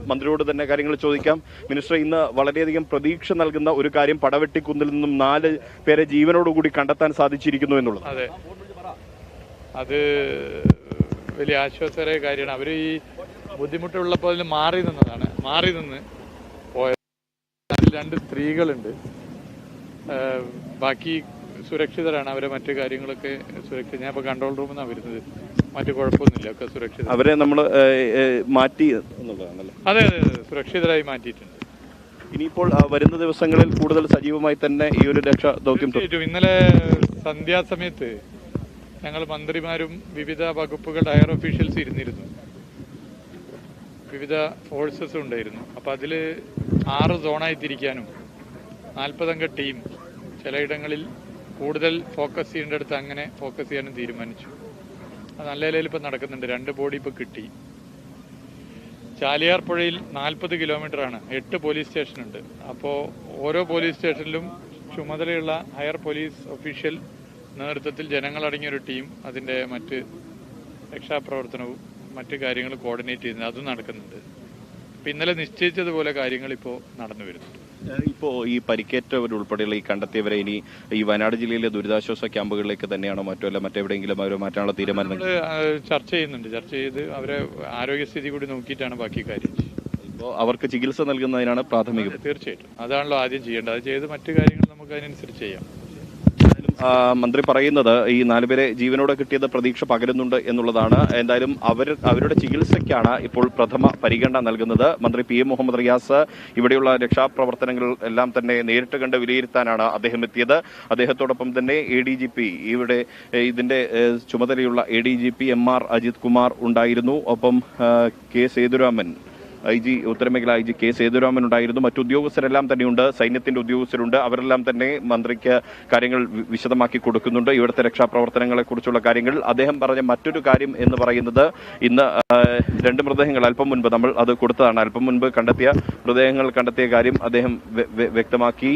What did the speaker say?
മന്ത്രിയോട് തന്നെ കാര്യങ്ങൾ ചോദിക്കാം. മിനിസ്റ്റർ, ഇന്ന് വളരെയധികം പ്രതീക്ഷ നൽകുന്ന ഒരു കാര്യം പടവെട്ടിക്കുന്നിൽ നിന്നും 4 പേരെ ജീവനോടുകൂടി കണ്ടെത്താൻ സാധിച്ചിരിക്കുന്നു എന്നുള്ളത്. അതെ, അത് വലിയ ആശ്വാസകരമായ കാര്യമാണ്. അവർ ഈ ബുദ്ധിമുട്ടുള്ളപ്പോൾ അതിൽ മാറി നിന്ന് പോയത്. അതിൽ 2 സ്ത്രീകളുണ്ട്, ബാക്കി സുരക്ഷിതരാണ്. അവരെ മറ്റു കാര്യങ്ങളൊക്കെ സുരക്ഷിത. ഞാൻ ഇപ്പോൾ കൺട്രോൾ റൂമിൽ നിന്നാണ് വരുന്നത്. മറ്റു കുഴപ്പമൊന്നുമില്ല, ഒക്കെ സുരക്ഷിത. അവരെ നമ്മൾ മാറ്റി എന്നുള്ളതാണല്ലോ. അതെ, സുരക്ഷിതരായി മാറ്റിയിട്ടുണ്ട്. ഇനിയിപ്പോൾ വരുന്ന ദിവസങ്ങളിൽ കൂടുതൽ സജീവമായി തന്നെ ഈ ഒരു രക്ഷാ ദൗത്യം. ഇന്നലെ സന്ധ്യാസമയത്ത് ഞങ്ങൾ മന്ത്രിമാരും വിവിധ വകുപ്പുകളുടെ ഹയർ ഒഫീഷ്യൽസ് ഇരുന്നിരുന്നു. വിവിധ ഫോഴ്സസ് ഉണ്ടായിരുന്നു. അപ്പോൾ അതിൽ 6 സോണായി തിരിക്കാനും 40 അംഗ ടീം ചിലയിടങ്ങളിൽ കൂടുതൽ ഫോക്കസ് ചെയ്യേണ്ടടുത്ത് അങ്ങനെ ഫോക്കസ് ചെയ്യാനും തീരുമാനിച്ചു. അത് നല്ല നിലയിൽ ഇപ്പം നടക്കുന്നുണ്ട്. 2 ബോഡി ഇപ്പോൾ കിട്ടി. ചാലിയാർ പുഴയിൽ 40 കിലോമീറ്ററാണ്, 8 പോലീസ് സ്റ്റേഷനുണ്ട്. അപ്പോൾ ഓരോ പോലീസ് സ്റ്റേഷനിലും ചുമതലയുള്ള ഹയർ പോലീസ് ഒഫീഷ്യൽ നേതൃത്വത്തിൽ ജനങ്ങളടങ്ങിയൊരു ടീം അതിൻ്റെ മറ്റ് രക്ഷാപ്രവർത്തനവും മറ്റു കാര്യങ്ങൾ കോർഡിനേറ്റ് ചെയ്യുന്നത് അതും നടക്കുന്നുണ്ട്. അപ്പം ഇന്നലെ നിശ്ചയിച്ചതുപോലെ കാര്യങ്ങൾ ഇപ്പോൾ നടന്നു വരുന്നുണ്ട്. ഇപ്പോൾ ഈ പരിക്കേറ്റവരുൾപ്പെടെയുള്ള ഈ കണ്ടെത്തിയവരെ ഇനി ഈ വയനാട് ജില്ലയിലെ ദുരിതാശ്വാസ ക്യാമ്പുകളിലേക്ക് തന്നെയാണോ മറ്റെവിടെയെങ്കിലും അവരെ മാറ്റാനുള്ള തീരുമാനം ചർച്ച ചെയ്യുന്നുണ്ട്. ചർച്ച ചെയ്ത് അവരെ ആരോഗ്യസ്ഥിതി കൂടി നോക്കിയിട്ടാണ് ബാക്കി കാര്യം. ഇപ്പോൾ അവർക്ക് ചികിത്സ നൽകുന്നതിനാണ് പ്രാഥമിക. തീർച്ചയായിട്ടും അതാണല്ലോ ആദ്യം ചെയ്യേണ്ടത്. അത് ചെയ്ത് മറ്റു കാര്യങ്ങൾ നമുക്ക് അതിനനുസരിച്ച് ചെയ്യാം. മന്ത്രി പറയുന്നത് ഈ 4 പേരെ ജീവനോടെ കിട്ടിയത് പ്രതീക്ഷ പകരുന്നുണ്ട് എന്നുള്ളതാണ്. എന്തായാലും അവരുടെ ചികിത്സയ്ക്കാണ് ഇപ്പോൾ പ്രഥമ പരിഗണന നൽകുന്നത്. മന്ത്രി PM മുഹമ്മദ് റിയാസ് ഇവിടെയുള്ള രക്ഷാപ്രവർത്തനങ്ങൾ എല്ലാം തന്നെ നേരിട്ട് കണ്ട് വിലയിരുത്താനാണ് അദ്ദേഹം എത്തിയത്. അദ്ദേഹത്തോടൊപ്പം തന്നെ ADGP ഇവിടെ ഇതിന്റെ ചുമതലയുള്ള ADGP MR അജിത് കുമാർ ഉണ്ടായിരുന്നു. ഒപ്പം K Sethuraman IG ഉത്തരമേഖല IG K Sethuraman ഉണ്ടായിരുന്നു. മറ്റു ഉദ്യോഗസ്ഥരെല്ലാം തന്നെയുണ്ട്, സൈന്യത്തിന്റെ ഉദ്യോഗസ്ഥരുണ്ട്. അവരെല്ലാം തന്നെ മന്ത്രിക്ക് കാര്യങ്ങൾ വിശദമാക്കി കൊടുക്കുന്നുണ്ട്. ഇവിടുത്തെ രക്ഷാപ്രവർത്തനങ്ങളെ കുറിച്ചുള്ള കാര്യങ്ങൾ. അദ്ദേഹം പറഞ്ഞ മറ്റൊരു കാര്യം എന്ന് പറയുന്നത് ഇന്ന് 2 മൃതദേഹങ്ങൾ അല്പം മുൻപ് നമ്മൾ അത് കൊടുത്തതാണ്. അല്പം മുൻപ് മൃതദേഹങ്ങൾ കണ്ടെത്തിയ കാര്യം അദ്ദേഹം വ്യക്തമാക്കി.